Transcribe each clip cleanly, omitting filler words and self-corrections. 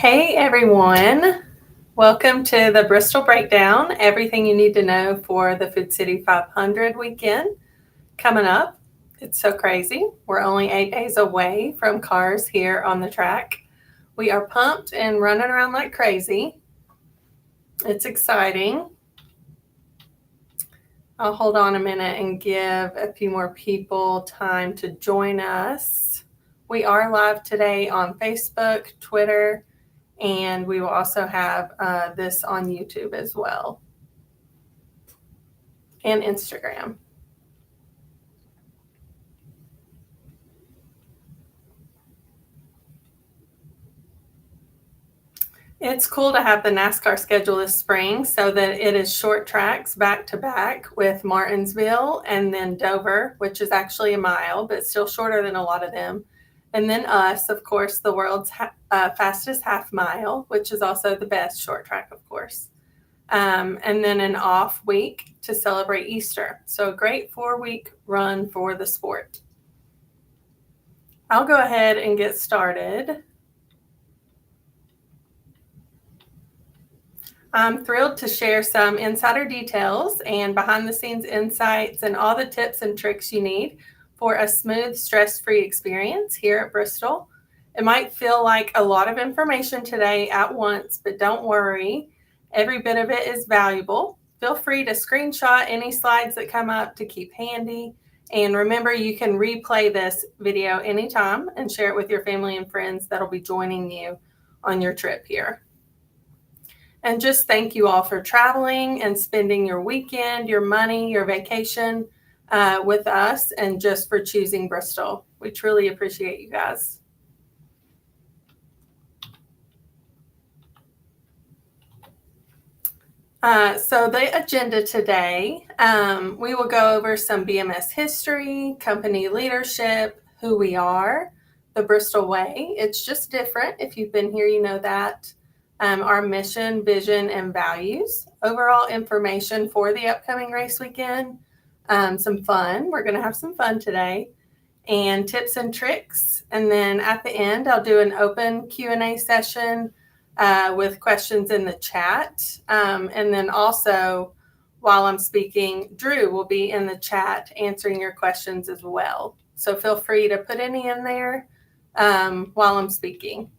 Hey everyone, welcome to the Bristol Breakdown. Everything you need to know for the Food City 500 weekend coming up. It's so crazy. We're only 8 days away from cars here on the track. We are pumped and running around like crazy. It's exciting. I'll hold on a minute and give a few more people time to join us. We are live today on Facebook, Twitter, and we will also have this on YouTube as well, and Instagram. It's cool to have the NASCAR schedule this spring so that it is short tracks back to back with Martinsville and then Dover, which is actually a mile, but still shorter than a lot of them. And then us, of course, the world's fastest half mile, which is also the best short track, of course. And then an off week to celebrate Easter. So a great 4-week run for the sport. I'll go ahead and get started. I'm thrilled to share some insider details and behind the scenes insights and all the tips and tricks you need for a smooth, stress-free experience here at Bristol. It might feel like a lot of information today at once, but don't worry. Every bit of it is valuable. Feel free to screenshot any slides that come up to keep handy. And remember, you can replay this video anytime and share it with your family and friends that'll be joining you on your trip here. And just thank you all for traveling and spending your weekend, your money, your vacation with us, and just for choosing Bristol. We truly appreciate you guys. So the agenda today, we will go over some BMS history, company leadership, who we are, the Bristol way. It's just different. If you've been here, you know that. Our mission, vision, and values, overall information for the upcoming race weekend, some fun. We're going to have some fun today, and tips and tricks. And then at the end, I'll do an open Q&A session with questions in the chat. And then also, while I'm speaking, Drew will be in the chat answering your questions as well. So feel free to put any in there while I'm speaking.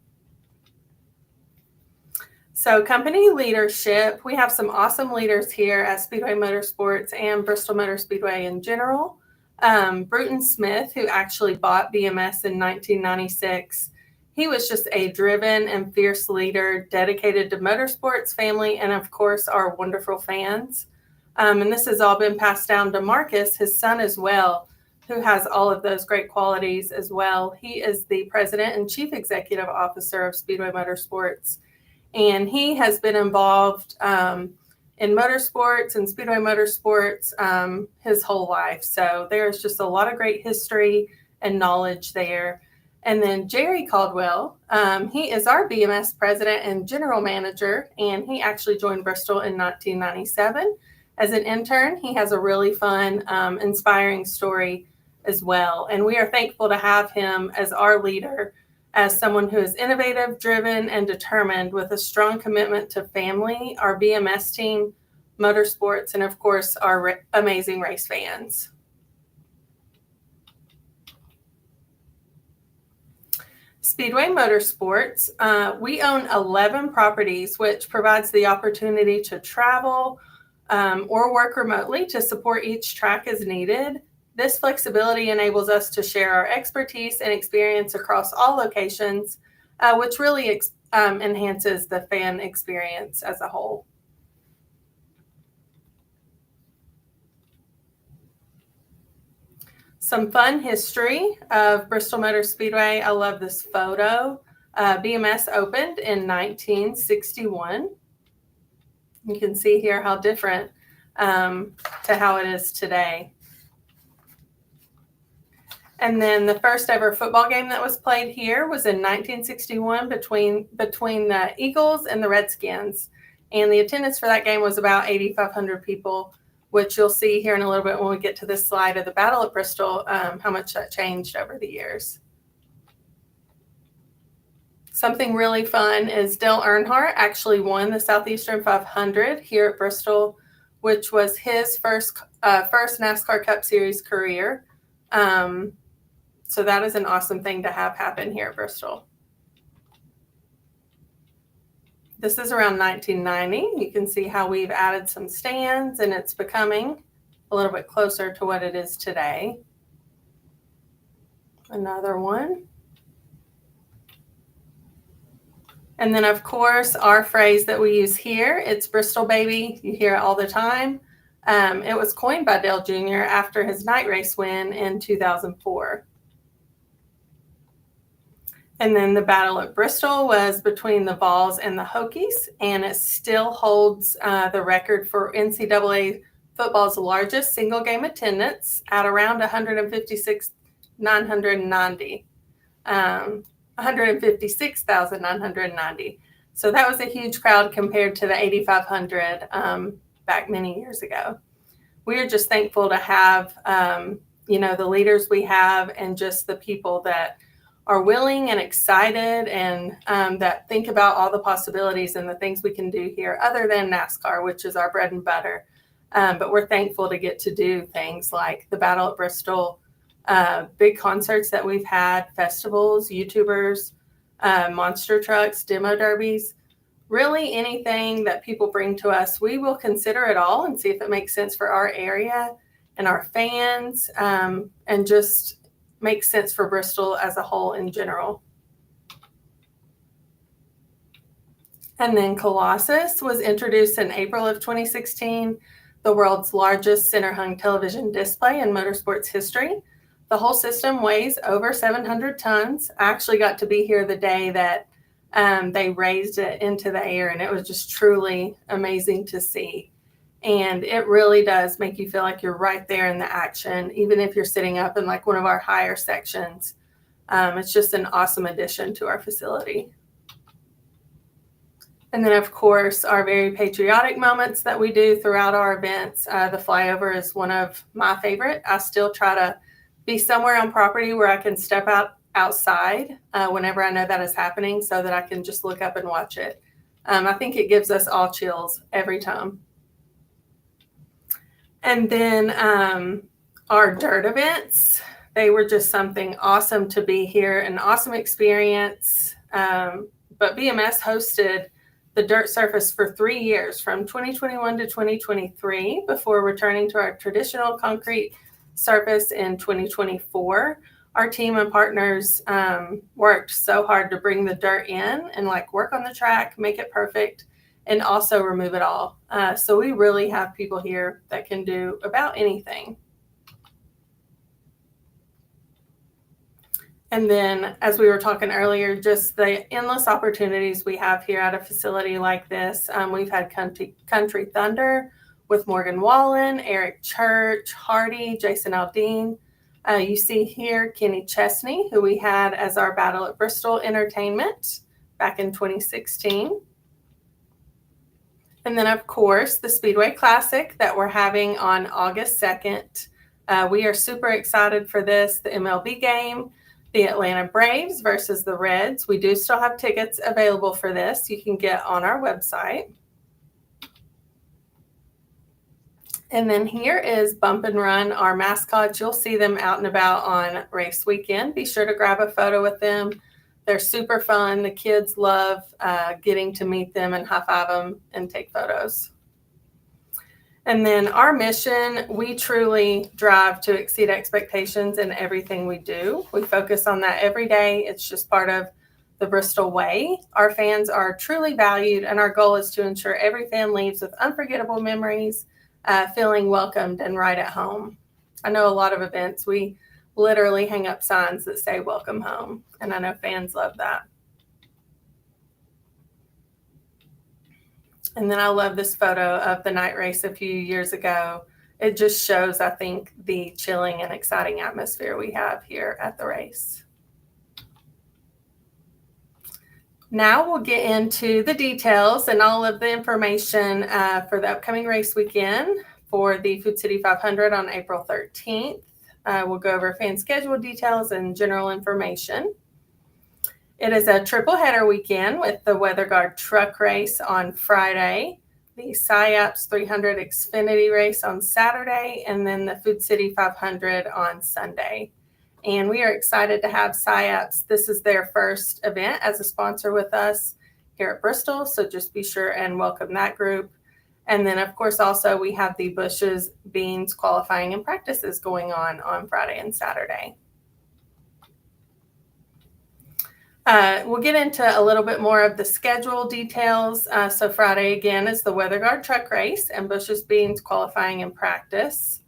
So company leadership, we have some awesome leaders here at Speedway Motorsports and Bristol Motor Speedway in general. Bruton Smith, who actually bought BMS in 1996, he was just a driven and fierce leader dedicated to motorsports, family, and of course, our wonderful fans. And this has all been passed down to Marcus, his son as well, who has all of those great qualities as well. He is the president and chief executive officer of Speedway Motorsports. And he has been involved in motorsports and Speedway Motorsports his whole life. So there's just a lot of great history and knowledge there. And then Jerry Caldwell, he is our BMS president and general manager, and he actually joined Bristol in 1997 as an intern. He has a really fun, inspiring story as well. And we are thankful to have him as our leader, as someone who is innovative, driven, and determined with a strong commitment to family, our BMS team, motorsports, and of course, our amazing race fans. Speedway Motorsports, we own 11 properties, which provides the opportunity to travel or work remotely to support each track as needed. This flexibility enables us to share our expertise and experience across all locations, which really enhances the fan experience as a whole. Some fun history of Bristol Motor Speedway. I love this photo. BMS opened in 1961. You can see here how different to how it is today. And then the first ever football game that was played here was in 1961 between the Eagles and the Redskins. And the attendance for that game was about 8,500 people, which you'll see here in a little bit when we get to this slide of the Battle at Bristol, how much that changed over the years. Something really fun is Dale Earnhardt actually won the Southeastern 500 here at Bristol, which was his first NASCAR Cup Series career. So that is an awesome thing to have happen here at Bristol. This is around 1990. You can see how we've added some stands, and it's becoming a little bit closer to what it is today. Another one. And then, of course, our phrase that we use here, it's Bristol, baby. You hear it all the time. It was coined by Dale Jr. after his night race win in 2004. And then the battle at Bristol was between the Vols and the Hokies, and it still holds the record for NCAA football's largest single game attendance at around 156,990. 156,990. So that was a huge crowd compared to the 8,500 back many years ago. We are just thankful to have, the leaders we have and just the people that are willing and excited and that think about all the possibilities and the things we can do here other than NASCAR, which is our bread and butter. But we're thankful to get to do things like the Battle at Bristol, big concerts that we've had, festivals, YouTubers, monster trucks, demo derbies, really anything that people bring to us, we will consider it all and see if it makes sense for our area and our fans, and just makes sense for Bristol as a whole in general. And then Colossus was introduced in April of 2016, the world's largest center-hung television display in motorsports history. The whole system weighs over 700 tons. I actually got to be here the day that they raised it into the air, and it was just truly amazing to see. And it really does make you feel like you're right there in the action, even if you're sitting up in like one of our higher sections. It's just an awesome addition to our facility. And then, of course, our very patriotic moments that we do throughout our events. The flyover is one of my favorite. I still try to be somewhere on property where I can step outside whenever I know that is happening so that I can just look up and watch it. I think it gives us all chills every time. And then our dirt events, they were just something awesome to be here, an awesome experience. But BMS hosted the dirt surface for 3 years, from 2021 to 2023, before returning to our traditional concrete surface in 2024. Our team and partners worked so hard to bring the dirt in and work on the track, make it perfect, and also remove it all. So we really have people here that can do about anything. And then, as we were talking earlier, just the endless opportunities we have here at a facility like this. We've had Country Thunder with Morgan Wallen, Eric Church, Hardy, Jason Aldean. You see here Kenny Chesney, who we had as our Battle at Bristol entertainment back in 2016. And then, of course, the Speedway Classic that we're having on August 2nd. We are super excited for this, the MLB game, the Atlanta Braves versus the Reds. We do still have tickets available for this. You can get on our website. And then here is Bump and Run, our mascots. You'll see them out and about on race weekend. Be sure to grab a photo with them. They're super fun. The kids love getting to meet them and high-five them and take photos. And then our mission, we truly drive to exceed expectations in everything we do. We focus on that every day. It's just part of the Bristol way. Our fans are truly valued, and our goal is to ensure every fan leaves with unforgettable memories, feeling welcomed and right at home. I know a lot of events, we literally hang up signs that say welcome home, and I know fans love that. And then I love this photo of the night race a few years ago. It just shows, I think, the chilling and exciting atmosphere we have here at the race. Now we'll get into the details and all of the information for the upcoming race weekend for the Food City 500 on April 13th. We'll go over fan schedule details and general information. It is a triple header weekend with the Weather Guard truck race on Friday, the SciAps 300 Xfinity race on Saturday, and then the Food City 500 on Sunday. And we are excited to have SciAps. This is their first event as a sponsor with us here at Bristol, so just be sure and welcome that group. And then, of course, also we have the Bush's Beans qualifying and practices going on Friday and Saturday. We'll get into a little bit more of the schedule details. So Friday, again, is the Weather Guard truck race and Bush's Beans qualifying and practice.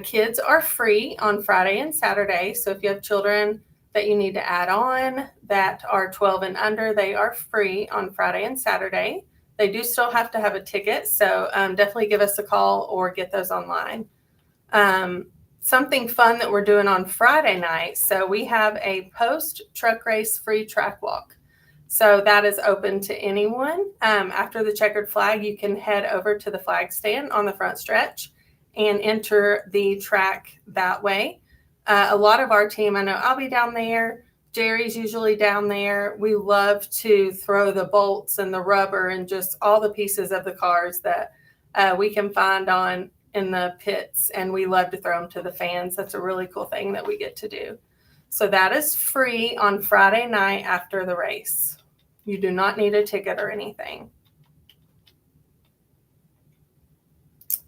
Kids are free on Friday and Saturday. So if you have children that you need to add on that are 12 and under, they are free on Friday and Saturday. They do still have to have a ticket. So definitely give us a call or get those online. Something fun that we're doing on Friday night. So we have a post truck race free track walk. So that is open to anyone. After the checkered flag, you can head over to the flag stand on the front stretch and enter the track that way. A lot of our team, I know I'll be down there. Jerry's usually down there. We love to throw the bolts and the rubber and just all the pieces of the cars that we can find on in the pits, and we love to throw them to the fans. That's a really cool thing that we get to do. So that is free on Friday night after the race. You do not need a ticket or anything.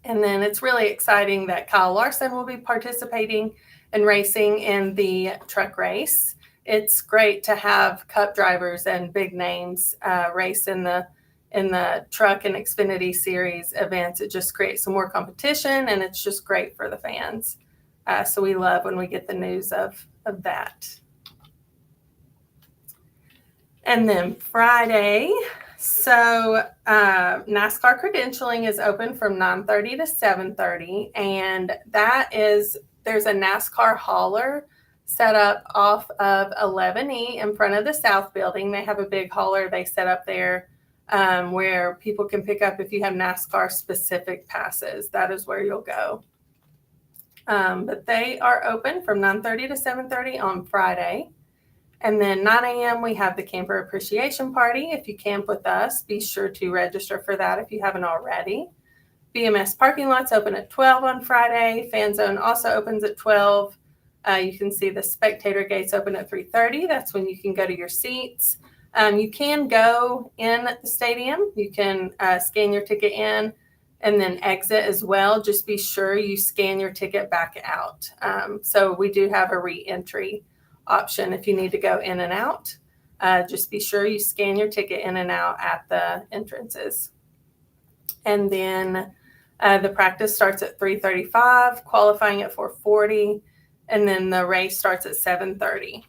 And then it's really exciting that Kyle Larson will be participating and racing in the truck race. It's great to have cup drivers and big names race in the truck and Xfinity series events. It just creates some more competition, and it's just great for the fans. So we love when we get the news of that. And then Friday, so NASCAR credentialing is open from 9:30 to 7:30, and there's a NASCAR hauler set up off of 11E in front of the South Building. They have a big hauler they set up there where people can pick up if you have NASCAR specific passes. That is where you'll go. But they are open from 9:30 to 7:30 on Friday. And then 9 a.m. we have the Camper Appreciation Party. If you camp with us, be sure to register for that if you haven't already. BMS parking lots open at 12 on Friday. Fan zone also opens at 12. You can see the spectator gates open at 3:30. That's when you can go to your seats. You can go in the stadium. You can scan your ticket in and then exit as well. Just be sure you scan your ticket back out. So we do have a re-entry option if you need to go in and out. Just be sure you scan your ticket in and out at the entrances. And then the practice starts at 3:35, qualifying at 4:40, and then the race starts at 7:30.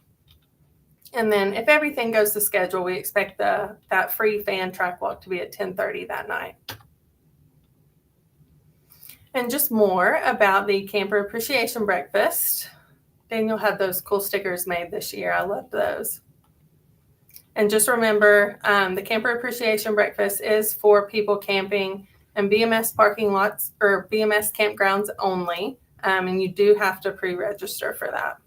And then if everything goes to schedule, we expect that free fan track walk to be at 10:30 that night. And just more about the Camper Appreciation Breakfast. Daniel had those cool stickers made this year. I loved those. And just remember, the Camper Appreciation Breakfast is for people camping in BMS parking lots or BMS campgrounds only. And you do have to pre-register for that.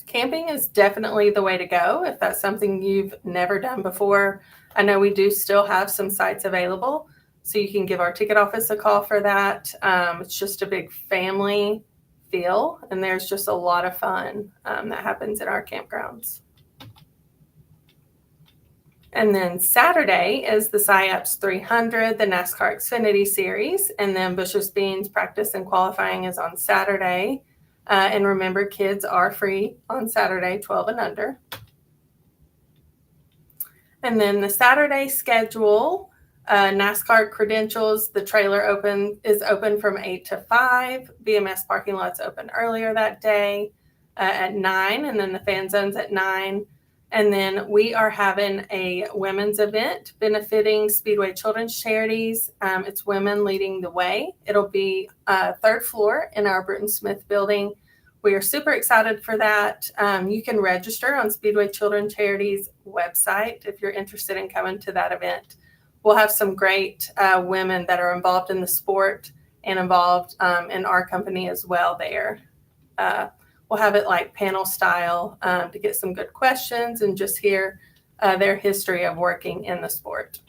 Camping is definitely the way to go if that's something you've never done before. I know we do still have some sites available, so you can give our ticket office a call for that. It's just a big family feel, and there's just a lot of fun that happens in our campgrounds. And then Saturday is the SciAps 300, the NASCAR Xfinity Series, and then Bush's Beans practice and qualifying is on Saturday. And remember, kids are free on Saturday, 12 and under. And then the Saturday schedule, NASCAR credentials, the trailer is open from 8 to 5. BMS parking lots open earlier that day at 9, and then the fan zone's at 9. And then we are having a women's event benefiting Speedway Children's Charities. It's Women Leading the Way. It'll be third floor in our Bruton Smith building. We are super excited for that. You can register on Speedway Children's Charities website if you're interested in coming to that event. We'll have some great women that are involved in the sport and involved in our company as well there. We'll have it like panel style to get some good questions and just hear their history of working in the sport.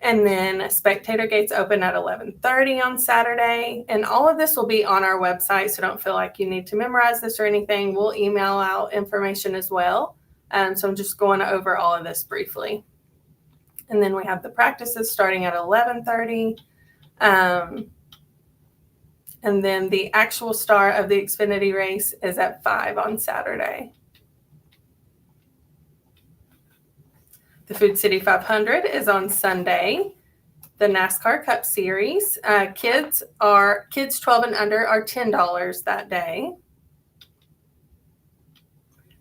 And then spectator gates open at 11:30 on Saturday. And all of this will be on our website, so don't feel like you need to memorize this or anything. We'll email out information as well. So I'm just going over all of this briefly. And then we have the practices starting at 11:30. And then the actual start of the Xfinity race is at 5 on Saturday. The Food City 500 is on Sunday. The NASCAR Cup Series. Kids 12 and under are $10 that day.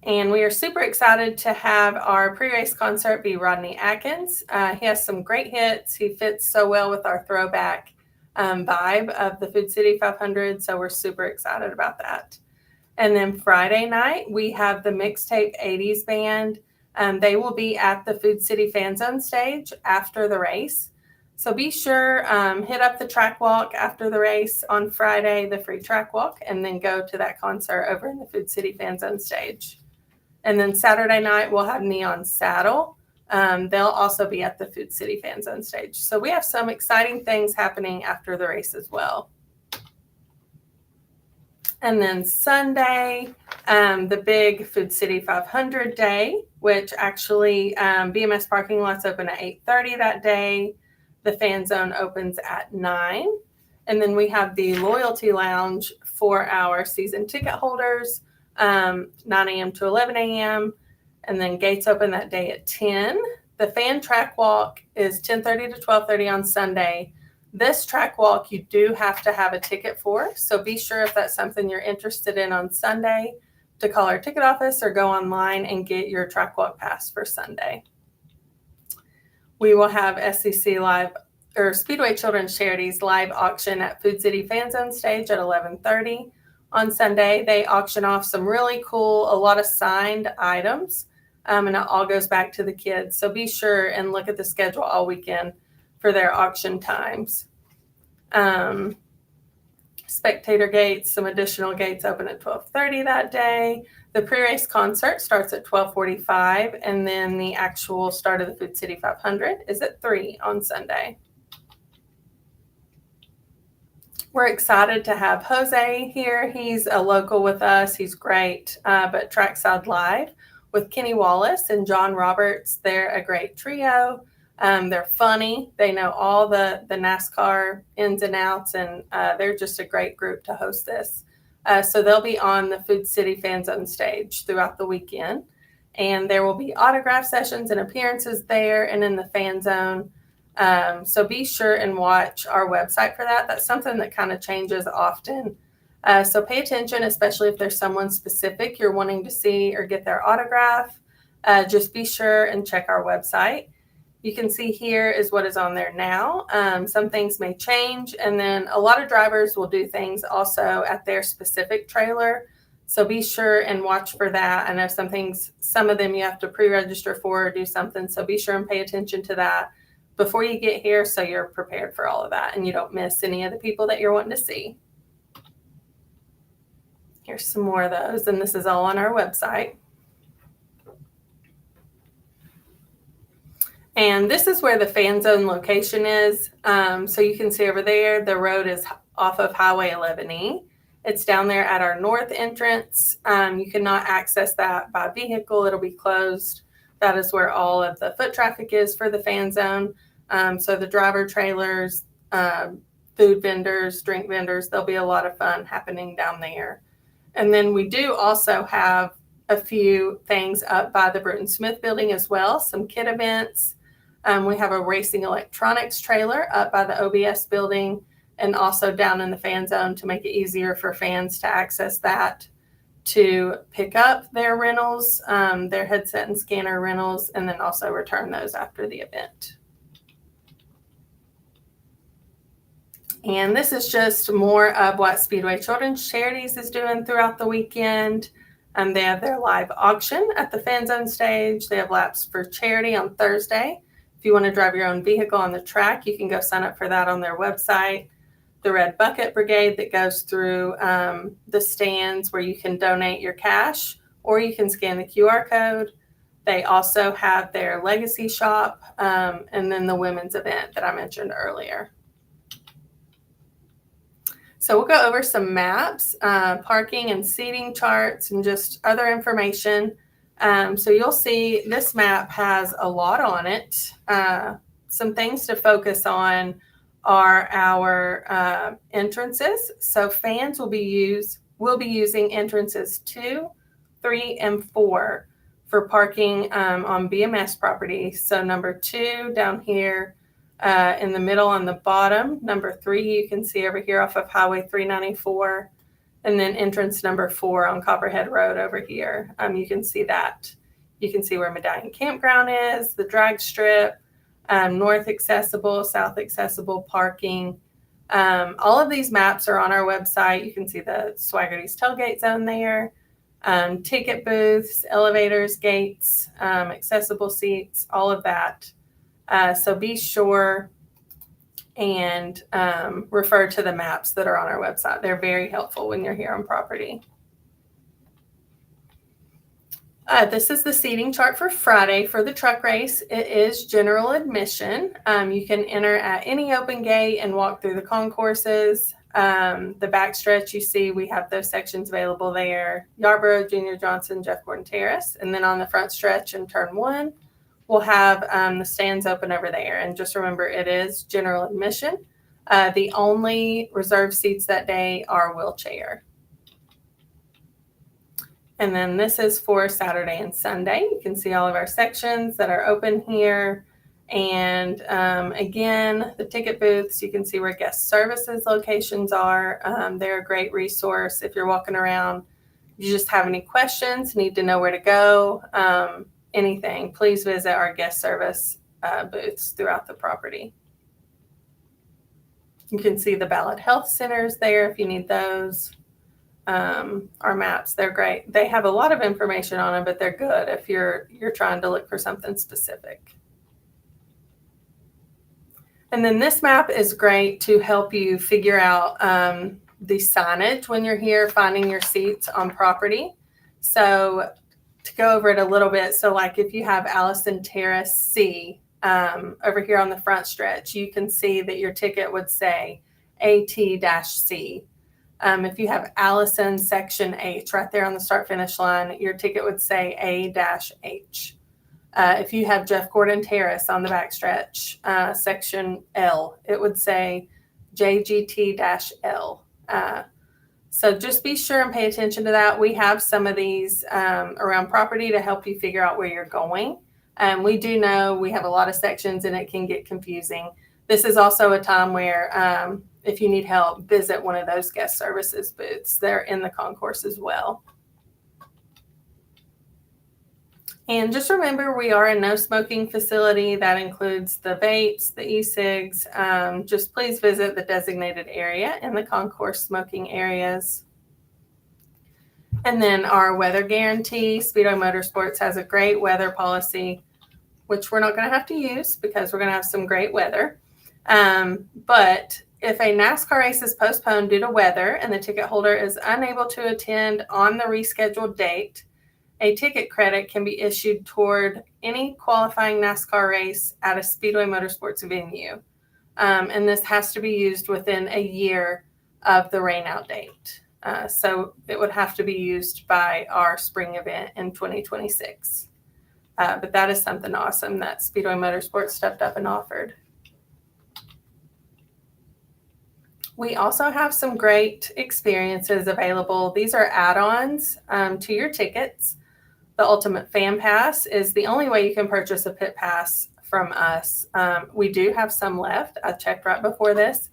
And we are super excited to have our pre-race concert be Rodney Atkins. He has some great hits. He fits so well with our throwback vibe of the Food City 500, so we're super excited about that. And then Friday night, we have the Mixtape 80s Band. They will be at the Food City Fan Zone stage after the race. So be sure, hit up the track walk after the race on Friday, the free track walk, and then go to that concert over in the Food City Fan Zone stage. And then Saturday night, we'll have Neon Saddle. They'll also be at the Food City Fan Zone stage. So we have some exciting things happening after the race as well. And then Sunday, the big Food City 500 day, which actually BMS parking lots open at 8:30 that day. The fan zone opens at 9. And then we have the Loyalty Lounge for our season ticket holders, 9 a.m. to 11 a.m. And then gates open that day at 10. The fan track walk is 10:30 to 12:30 on Sunday. This track walk you do have to have a ticket for, so be sure if that's something you're interested in on Sunday to call our ticket office or go online and get your track walk pass for Sunday. We will have SCC Live or Speedway Children's Charities live auction at Food City Fan Zone stage at 11:30 on Sunday. They auction off some really cool, a lot of signed items, and it all goes back to the kids. So be sure and look at the schedule all weekend for their auction times. Spectator gates, some additional gates open at 12:30 that day. The pre-race concert starts at 12:45, and then the actual start of the Food City 500 is at 3 on Sunday. We're excited to have Jose here. He's a local with us. He's great, but Trackside Live with Kenny Wallace and John Roberts, they're a great trio. They're funny. They know all the NASCAR ins and outs, and they're just a great group to host this. So they'll be on the Food City Fan Zone stage throughout the weekend. And there will be autograph sessions and appearances there and in the fan zone. So be sure and watch our website for that. That's something that kind of changes often. So pay attention, especially if there's someone specific you're wanting to see or get their autograph. Just be sure and check our website. You can see here is what is on there now. Some things may change, and then a lot of drivers will do things also at their specific trailer. So be sure and watch for that. I know some of them you have to pre-register for or do something. So be sure and pay attention to that before you get here so you're prepared for all of that and you don't miss any of the people that you're wanting to see. Here's some more of those, and this is all on our website. And this is where the fan zone location is. So you can see over there, the road is off of Highway 11E. It's down there at our north entrance. You cannot access that by vehicle. It'll be closed. That is where all of the foot traffic is for the fan zone. So the driver trailers, food vendors, drink vendors, there'll be a lot of fun happening down there. And then we do also have a few things up by the Bruton Smith building as well, some kid events. We have a racing electronics trailer up by the OBS building and also down in the fan zone to make it easier for fans to access that to pick up their rentals, their headset and scanner rentals, and then also return those after the event. And this is just more of what Speedway Children's Charities is doing throughout the weekend. They have their live auction at the fan zone stage. They have laps for charity on Thursday. If you want to drive your own vehicle on the track, you can go sign up for that on their website. the Red Bucket Brigade that goes through the stands where you can donate your cash or you can scan the QR code. They also have their legacy shop and then the women's event that I mentioned earlier. So we'll go over some maps, parking and seating charts, and just other information. So you'll see this map has a lot on it. Some things to focus on are our entrances. So fans will be using entrances 2, 3, and 4 for parking on BMS property. So number 2 down here in the middle on the bottom. Number 3 you can see over here off of Highway 394. And then entrance number 4 on Copperhead Road over here. You can see that. You can see where Medallion Campground is, the drag strip, north accessible, south accessible parking. All of these maps are on our website. You can see the Swaggerty's tailgate zone there, ticket booths, elevators, gates, accessible seats, all of that. So be sure and refer to the maps that are on our website. They're very helpful when you're here on property. This is the seating chart for Friday for the truck race. It is general admission. You can enter at any open gate and walk through the concourses. The backstretch, you see we have those sections available there. Yarborough, Junior Johnson, Jeff Gordon Terrace. And then on the front stretch in turn 1, we'll have the stands open over there. And just remember, it is general admission. The only reserved seats that day are wheelchair. And then this is for Saturday and Sunday. You can see all of our sections that are open here. And again, the ticket booths, you can see where guest services locations are. They're a great resource if you're walking around. You just have any questions, need to know where to go, anything, please visit our guest service booths throughout the property. You can see the Ballard Health Centers there if you need those. Our maps, they're great. They have a lot of information on them, but they're good if you're trying to look for something specific. And then this map is great to help you figure out the signage when you're here finding your seats on property. So to go over it a little bit, so like if you have Allison Terrace C over here on the front stretch, you can see that your ticket would say AT-C. If you have Allison Section H right there on the start-finish line, your ticket would say A-H. If you have Jeff Gordon Terrace on the backstretch, Section L, it would say JGT-L. So just be sure and pay attention to that. We have some of these around property to help you figure out where you're going. We do know we have a lot of sections and it can get confusing. This is also a time where if you need help, visit one of those guest services booths. They're in the concourse as well. And just remember, we are a no smoking facility. That includes the vapes, the e-cigs. Just please visit the designated area in the concourse smoking areas. And then our weather guarantee. Speedway Motorsports has a great weather policy, which we're not going to have to use because we're going to have some great weather. But if a NASCAR race is postponed due to weather and the ticket holder is unable to attend on the rescheduled date, a ticket credit can be issued toward any qualifying NASCAR race at a Speedway Motorsports venue. And this has to be used within a year of the rainout date. So it would have to be used by our spring event in 2026. But that is something awesome that Speedway Motorsports stepped up and offered. We also have some great experiences available. These are add-ons to your tickets. The Ultimate Fan Pass is the only way you can purchase a pit pass from us. We do have some left. I checked right before this.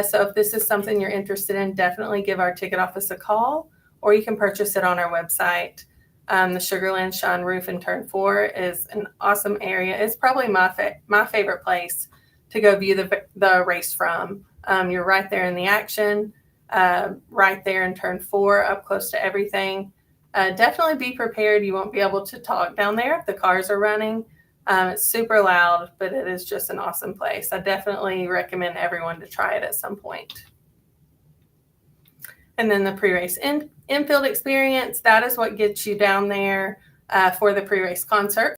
So if this is something you're interested in, definitely give our ticket office a call, or you can purchase it on our website. The Sugarland Shine Roof in Turn 4 is an awesome area. It's probably my favorite place to go view the race from. You're right there in the action, right there in Turn 4, up close to everything. Definitely be prepared. You won't be able to talk down there if the cars are running. It's super loud, but it is just an awesome place. I definitely recommend everyone to try it at some point. And then the pre-race infield experience, that is what gets you down there for the pre-race concert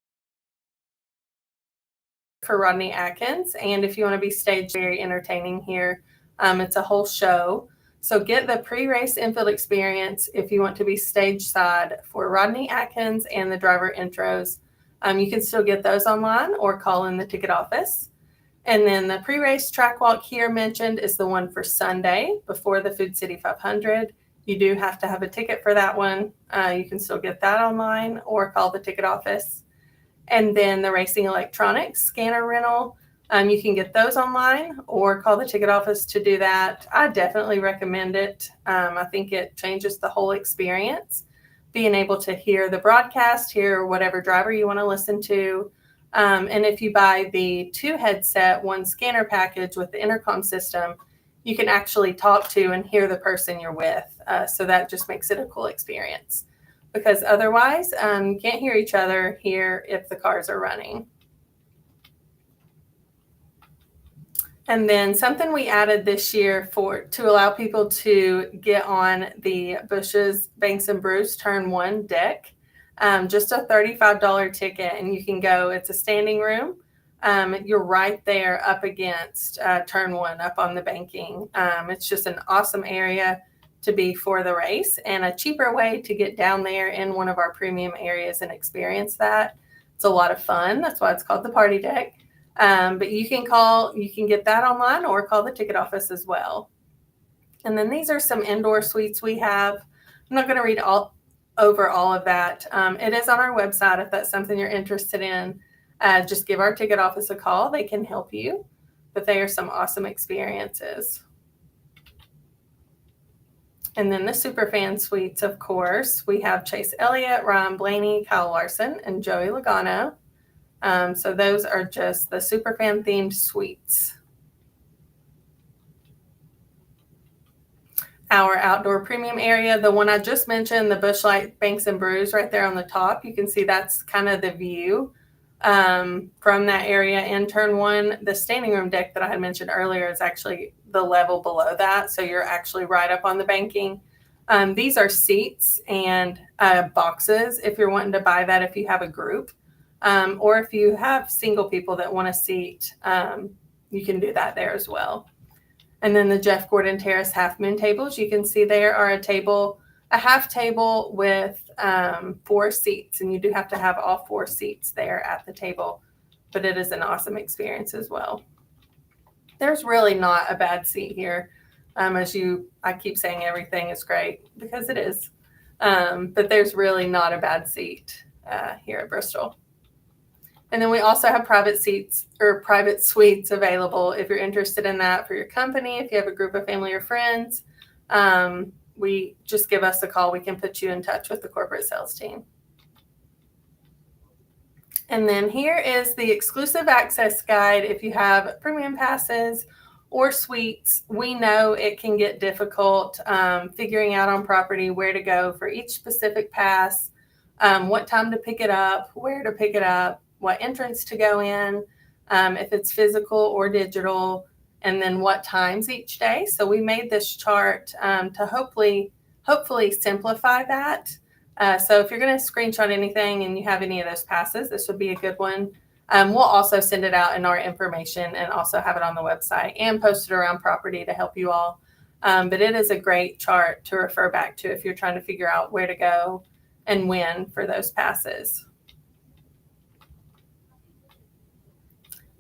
for Rodney Atkins. And if you want to be staged, very entertaining here. It's a whole show. So get the pre-race infield experience if you want to be stage side for Rodney Atkins and the driver intros. You can still get those online or call in the ticket office. And then the pre-race track walk here mentioned is the one for Sunday before the Food City 500. You do have to have a ticket for that one. You can still get that online or call the ticket office. And then the racing electronics scanner rental, you can get those online or call the ticket office to do that. I definitely recommend it. I think it changes the whole experience. Being able to hear the broadcast, hear whatever driver you want to listen to. And if you buy the 2 headset, 1 scanner package with the intercom system, you can actually talk to and hear the person you're with. So that just makes it a cool experience. Because otherwise, you can't hear each other here if the cars are running. And then something we added this year to allow people to get on the Bush's Banks and Brews Turn 1 deck. Just a $35 ticket, and you can go. It's a standing room. You're right there up against Turn 1 up on the banking. It's just an awesome area to be for the race and a cheaper way to get down there in one of our premium areas and experience that. It's a lot of fun. That's why it's called the party deck. But you can get that online or call the ticket office as well. And then these are some indoor suites we have. I'm not going to read over all of that. It is on our website if that's something you're interested in. Just give our ticket office a call. They can help you. But they are some awesome experiences. And then the Superfan suites, of course, we have Chase Elliott, Ryan Blaney, Kyle Larson, and Joey Logano. So those are just the Superfan themed suites. Our outdoor premium area, the one I just mentioned, the Busch Light Banks and Brews right there on the top. You can see that's kind of the view from that area in Turn 1. The standing room deck that I had mentioned earlier is actually the level below that. So you're actually right up on the banking. These are seats and boxes if you're wanting to buy that if you have a group. Or if you have single people that want a seat, you can do that there as well. And then the Jeff Gordon Terrace Half Moon tables, you can see there are a half table with 4 seats, and you do have to have all 4 seats there at the table, but it is an awesome experience as well. There's really not a bad seat here. I keep saying everything is great because it is, but there's really not a bad seat here at Bristol. And then we also have private seats or private suites available if you're interested in that for your company. If you have a group of family or friends, we just give us a call. We can put you in touch with the corporate sales team. And then here is the exclusive access guide. If you have premium passes or suites, we know it can get difficult figuring out on property where to go for each specific pass, what time to pick it up, where to pick it up, what entrance to go in, if it's physical or digital, and then what times each day. So we made this chart to hopefully simplify that. So if you're going to screenshot anything and you have any of those passes, this would be a good one. We'll also send it out in our information and also have it on the website and post it around property to help you all. But it is a great chart to refer back to if you're trying to figure out where to go and when for those passes.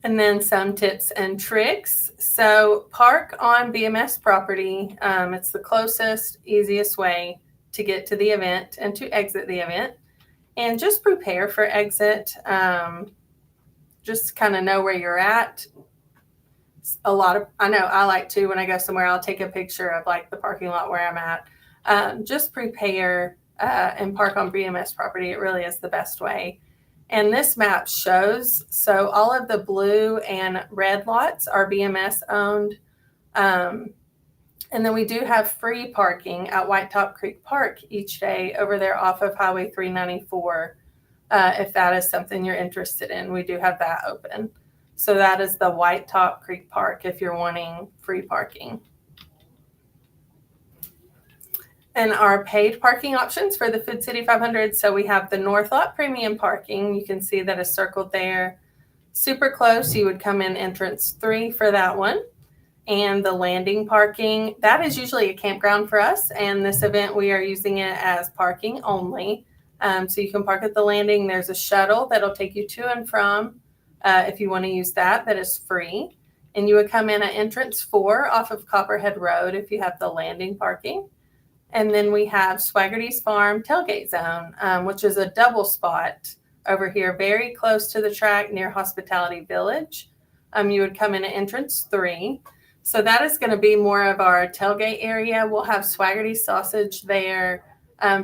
And then some tips and tricks. So park on BMS property. It's the closest, easiest way to get to the event and to exit the event. And just prepare for exit. Just kind of know where you're at. I know I like to, when I go somewhere, I'll take a picture of like the parking lot where I'm at. Just prepare and park on BMS property. It really is the best way. And this map shows, so all of the blue and red lots are BMS owned. And then we do have free parking at White Top Creek Park each day over there off of Highway 394. If that is something you're interested in, we do have that open. So that is the White Top Creek Park if you're wanting free parking. And our paid parking options for the Food City 500. So we have the North Lot Premium Parking. You can see that is circled there. Super close. You would come in entrance 3 for that one. And the landing parking, that is usually a campground for us. And this event, we are using it as parking only. So you can park at the landing. There's a shuttle that'll take you to and from. If you want to use that, that is free. And you would come in at entrance 4 off of Copperhead Road if you have the landing parking. And then we have Swaggerty's Farm Tailgate Zone, which is a double spot over here, very close to the track near Hospitality Village. You would come in at entrance 3. So that is going to be more of our tailgate area. We'll have Swaggerty sausage there,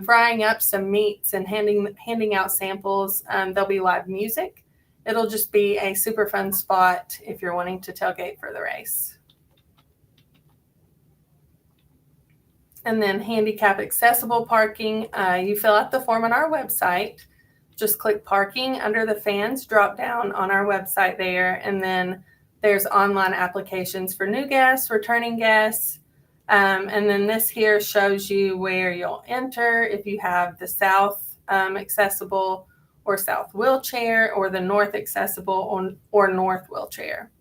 frying up some meats and handing out samples. There'll be live music. It'll just be a super fun spot if you're wanting to tailgate for the race. And then handicap accessible parking. You fill out the form on our website. Just click parking under the fans drop down on our website there. And then there's online applications for new guests, returning guests. And then this here shows you where you'll enter if you have the south accessible or south wheelchair, or the north accessible or north wheelchair.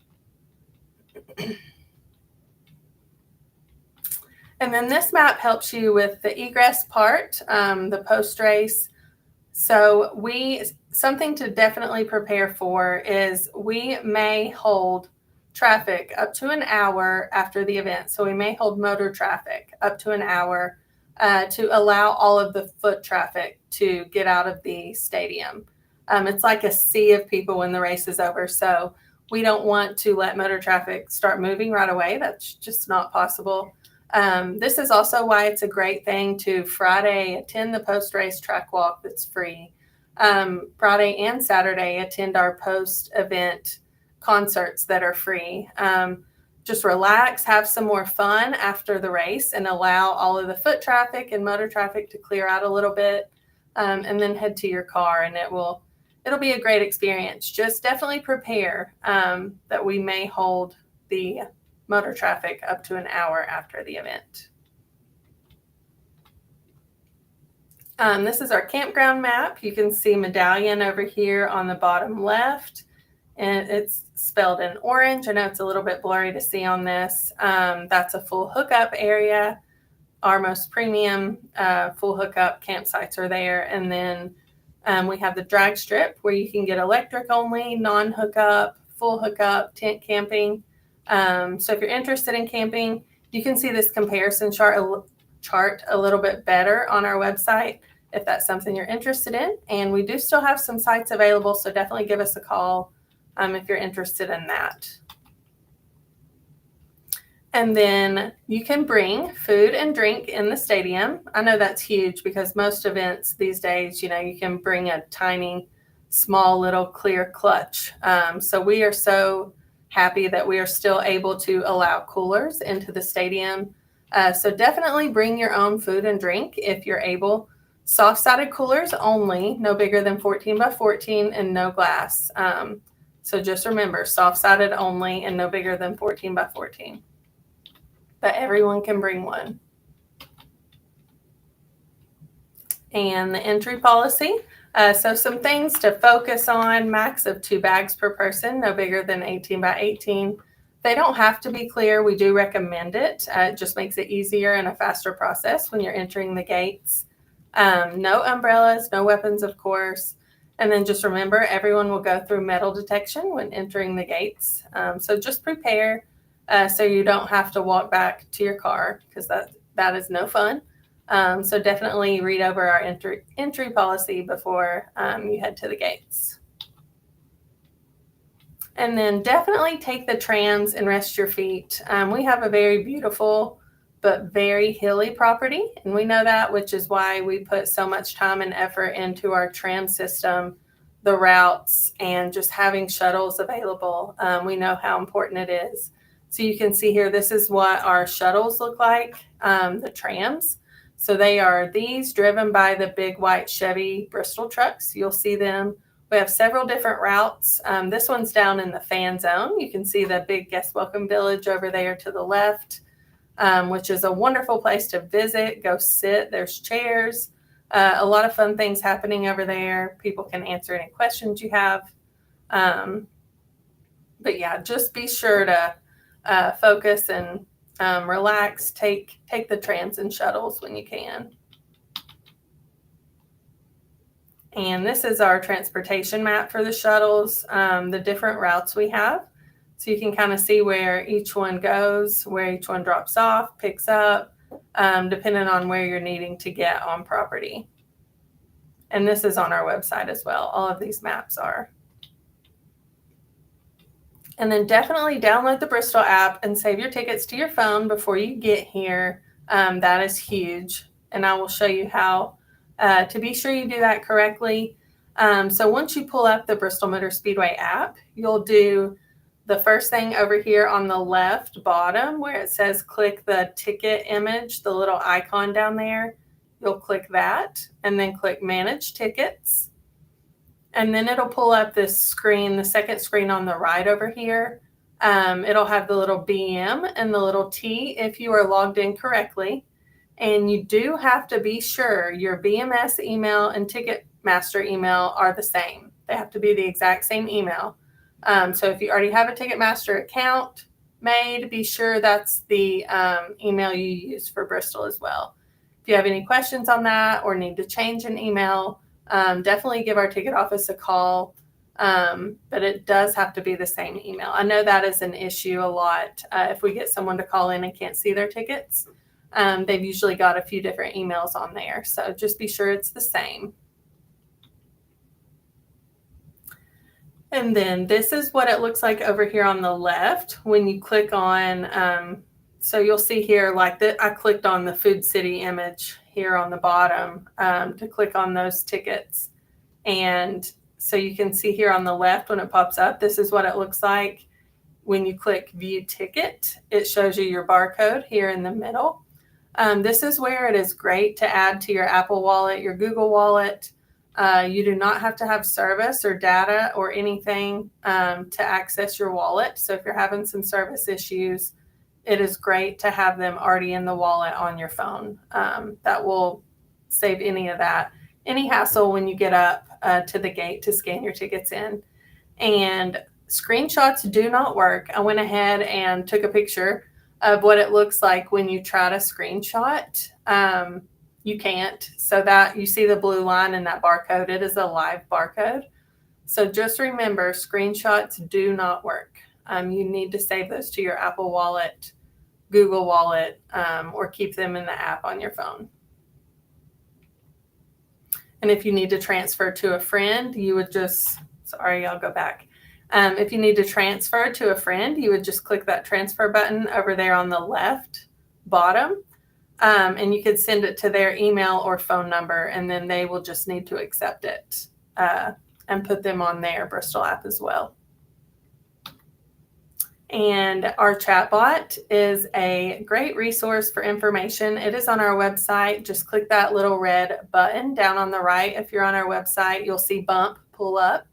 And then this map helps you with the egress part, the post-race. So something to definitely prepare for is we may hold traffic up to an hour after the event. So we may hold motor traffic up to an hour to allow all of the foot traffic to get out of the stadium. It's like a sea of people when the race is over. So we don't want to let motor traffic start moving right away. That's just not possible. This is also why it's a great thing to Friday attend the post-race track walk that's free. Friday and Saturday attend our post-event concerts that are free. Just relax, have some more fun after the race, and allow all of the foot traffic and motor traffic to clear out a little bit, and then head to your car, and it'll be a great experience. Just definitely prepare that we may hold the motor traffic up to an hour after the event. This is our campground map. You can see Medallion over here on the bottom left, and it's spelled in orange. I know it's a little bit blurry to see on this. That's a full hookup area. Our most premium full hookup campsites are there. And then we have the drag strip where you can get electric only, non-hookup, full hookup, tent camping. So if you're interested in camping, you can see this comparison chart a little bit better on our website if that's something you're interested in. And we do still have some sites available, so definitely give us a call if you're interested in that. And then you can bring food and drink in the stadium. I know that's huge because most events these days, you can bring a tiny, small little clear clutch. So we are so happy that we are still able to allow coolers into the stadium. So definitely bring your own food and drink if you're able. Soft-sided coolers only, no bigger than 14 by 14 and no glass. So just remember, soft-sided only and no bigger than 14 by 14. But everyone can bring one. And the entry policy. So some things to focus on: max of 2 bags per person, no bigger than 18 by 18. They don't have to be clear. We do recommend it. It just makes it easier and a faster process when you're entering the gates. No umbrellas, no weapons, of course. And then just remember, everyone will go through metal detection when entering the gates. So just prepare so you don't have to walk back to your car, because that is no fun. So definitely read over our entry policy before you head to the gates. And then definitely take the trams and rest your feet. We have a very beautiful but very hilly property, and we know that, which is why we put so much time and effort into our tram system, the routes, and just having shuttles available. We know how important it is. So you can see here, this is what our shuttles look like, the trams. So they are these driven by the big white Chevy Bristol trucks. You'll see them. We have several different routes. This one's down in the fan zone. You can see the big guest welcome village over there to the left. which is a wonderful place to visit, go sit. There's chairs, a lot of fun things happening over there. People can answer any questions you have. But yeah, just be sure to focus and relax. Take the trams and shuttles when you can. And this is our transportation map for the shuttles, the different routes we have. So you can kind of see where each one goes, where each one drops off, picks up, depending on where you're needing to get on property. And this is on our website as well. All of these maps are. And then definitely download the Bristol app and save your tickets to your phone before you get here. That is huge. And I will show you how to be sure you do that correctly. So once you pull up the Bristol Motor Speedway app, you'll do the first thing over here on the left bottom where it says click the ticket image, the little icon down there. You'll click that and then click Manage Tickets. And then it'll pull up this screen, the second screen on the right over here. It'll have the little BM and the little T if you are logged in correctly. And you do have to be sure your BMS email and Ticketmaster email are the same. They have to be the exact same email. So if you already have a Ticketmaster account made, be sure that's the email you use for Bristol as well. If you have any questions on that or need to change an email, definitely give our ticket office a call. But it does have to be the same email. I know that is an issue a lot. If we get someone to call in and can't see their tickets, they've usually got a few different emails on there. So just be sure it's the same. And then this is what it looks like over here on the left when you click on, so you'll see here like that I clicked on the Food City image here on the bottom to click on those tickets. And so you can see here on the left when it pops up, this is what it looks like. When you click View Ticket, it shows you your barcode here in the middle. This is where it is great to add to your Apple Wallet, your Google Wallet. You do not have to have service or data or anything to access your wallet. So if you're having some service issues, it is great to have them already in the wallet on your phone. That will save any of that, any hassle when you get up to the gate to scan your tickets in. And screenshots do not work. I went ahead and took a picture of what it looks like when you try to screenshot. You can't. So that you see the blue line and that barcode, it is a live barcode. So just remember, screenshots do not work. You need to save those to your Apple Wallet, Google Wallet, or keep them in the app on your phone. And if you need to transfer to a friend, you would just, sorry, I'll go back. If you need to transfer to a friend, you would just click that transfer button over there on the left bottom. And you could send it to their email or phone number, and then they will just need to accept it and put them on their Bristol app as well. And our chatbot is a great resource for information. It is on our website. Just click that little red button down on the right. If you're on our website, you'll see Bump pull up.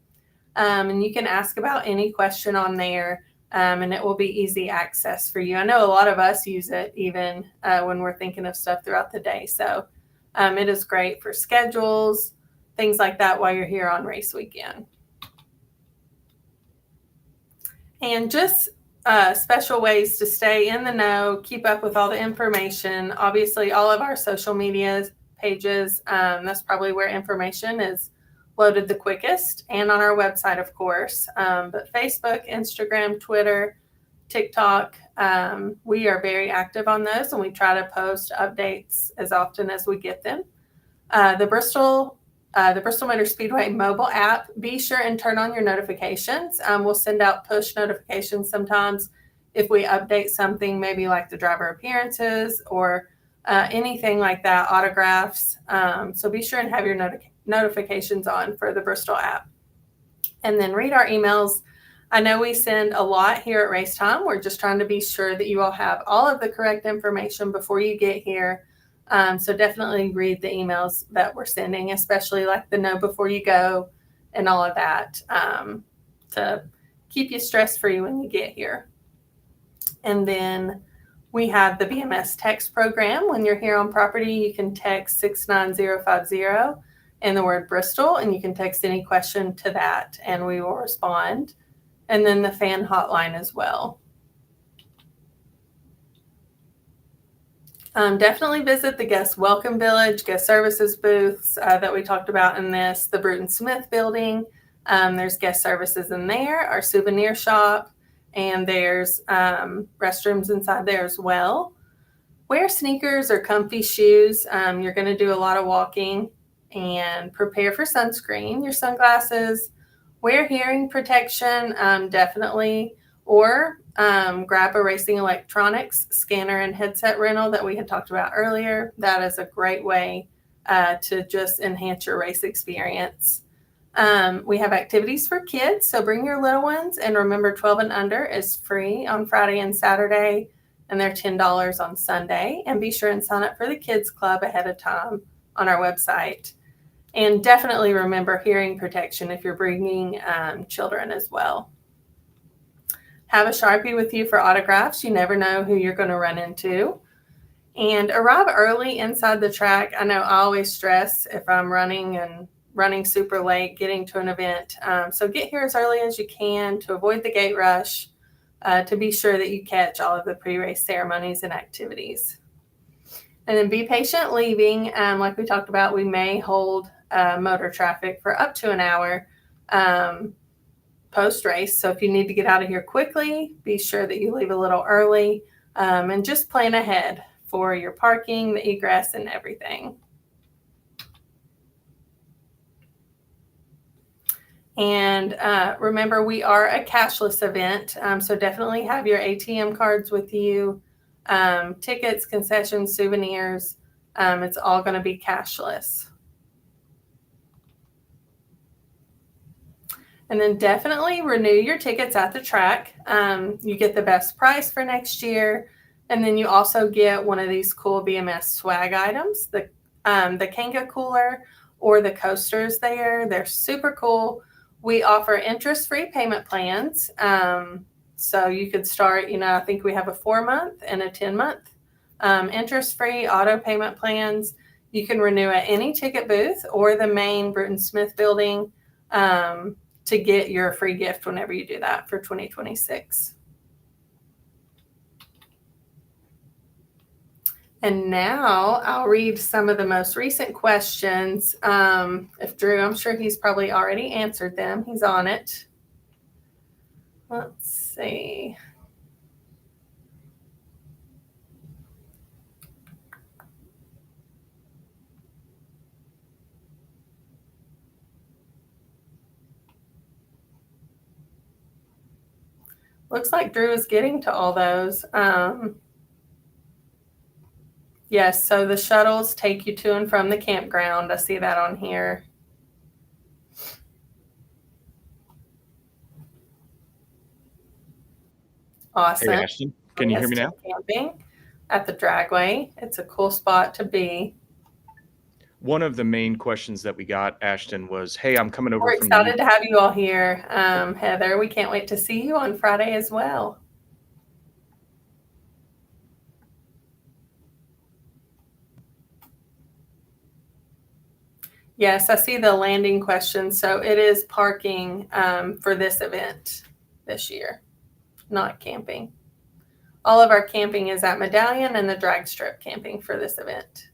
And you can ask about any question on there. And it will be easy access for you. I know a lot of us use it even when we're thinking of stuff throughout the day. So it is great for schedules, things like that while you're here on race weekend. And just special ways to stay in the know, keep up with all the information. Obviously, all of our social media pages, that's probably where information is loaded the quickest, and on our website, of course. But Facebook, Instagram, Twitter, TikTok, we are very active on those, and we try to post updates as often as we get them. The Bristol Motor Speedway mobile app, be sure and turn on your notifications. We'll send out push notifications sometimes if we update something, maybe like the driver appearances or anything like that, autographs. So be sure and have your notifications on for the Bristol app. And then read our emails. I know we send a lot here at race time. We're just trying to be sure that you all have all of the correct information before you get here. So definitely read the emails that we're sending, especially like the know before you go and all of that, to keep you stress-free when you get here. And then We have the BMS text program. When you're here on property, you can text 69050 and the word Bristol, and you can text any question to that and we will respond. And then the fan hotline as well. Definitely visit the guest welcome village, guest services booths that we talked about in this, the Bruton Smith building. There's guest services in there, our souvenir shop, and there's restrooms inside there as well. Wear sneakers or comfy shoes. You're going to do a lot of walking, and prepare for sunscreen, your sunglasses. Wear hearing protection, definitely, or grab a racing electronics scanner and headset rental that we had talked about earlier. That is a great way to just enhance your race experience. We have activities for kids, so bring your little ones, and remember 12 and under is free on Friday and Saturday, and they're $10 on Sunday. And be sure and sign up for the kids club ahead of time on our website. And definitely remember hearing protection if you're bringing children as well. Have a Sharpie with you for autographs. You never know who you're going to run into. And arrive early inside the track. I know I always stress if I'm running super late, getting to an event. So get here as early as you can to avoid the gate rush, to be sure that you catch all of the pre-race ceremonies and activities. And then be patient leaving. Like we talked about, we may hold motor traffic for up to an hour post-race. So if you need to get out of here quickly, be sure that you leave a little early, and just plan ahead for your parking, the egress, and everything. And remember, we are a cashless event, so definitely have your ATM cards with you, tickets, concessions, souvenirs. It's all going to be cashless. And then definitely renew your tickets at the track. You get the best price for next year. And then you also get one of these cool BMS swag items, the Kanga cooler or the coasters there. They're super cool. We offer interest-free payment plans. So you could start, I think we have a 4-month and a 10-month interest-free auto payment plans. You can renew at any ticket booth or the main Bruton Smith building to get your free gift whenever you do that for 2026. And now I'll read some of the most recent questions. If Drew, I'm sure he's probably already answered them. He's on it. Let's see. Looks like Drew is getting to all those. Yes, so the shuttles take you to and from the campground. I see that on here. Awesome. Hey, Ashton, can you hear me now? Camping at the Dragway. It's a cool spot to be. One of the main questions that we got, Ashton, was, hey, I'm coming over We're from excited to have you all here. Heather, we can't wait to see you on Friday as well. Yes, I see the landing question. So it is parking for this event this year, not camping. All of our camping is at Medallion and the drag strip camping for this event.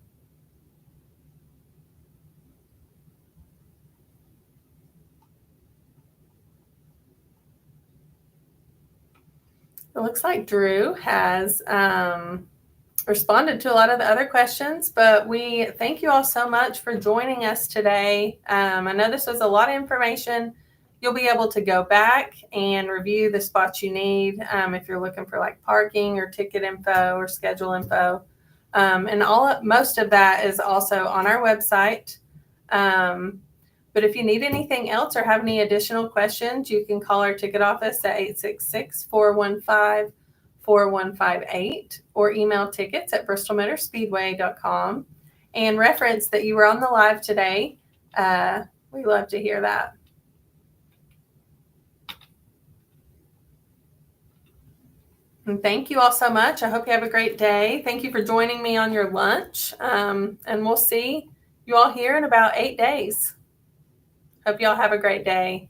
It looks like Drew has responded to a lot of the other questions, but we thank you all so much for joining us today. I know this was a lot of information. You'll be able to go back and review the spots you need if you're looking for like parking or ticket info or schedule info. And most of that is also on our website. But if you need anything else or have any additional questions, you can call our ticket office at 866-415-4158 or email tickets at bristolmotorspeedway.com and reference that you were on the live today. We love to hear that. And thank you all so much. I hope you have a great day. Thank you for joining me on your lunch. And we'll see you all here in about 8 days. Hope you all have a great day.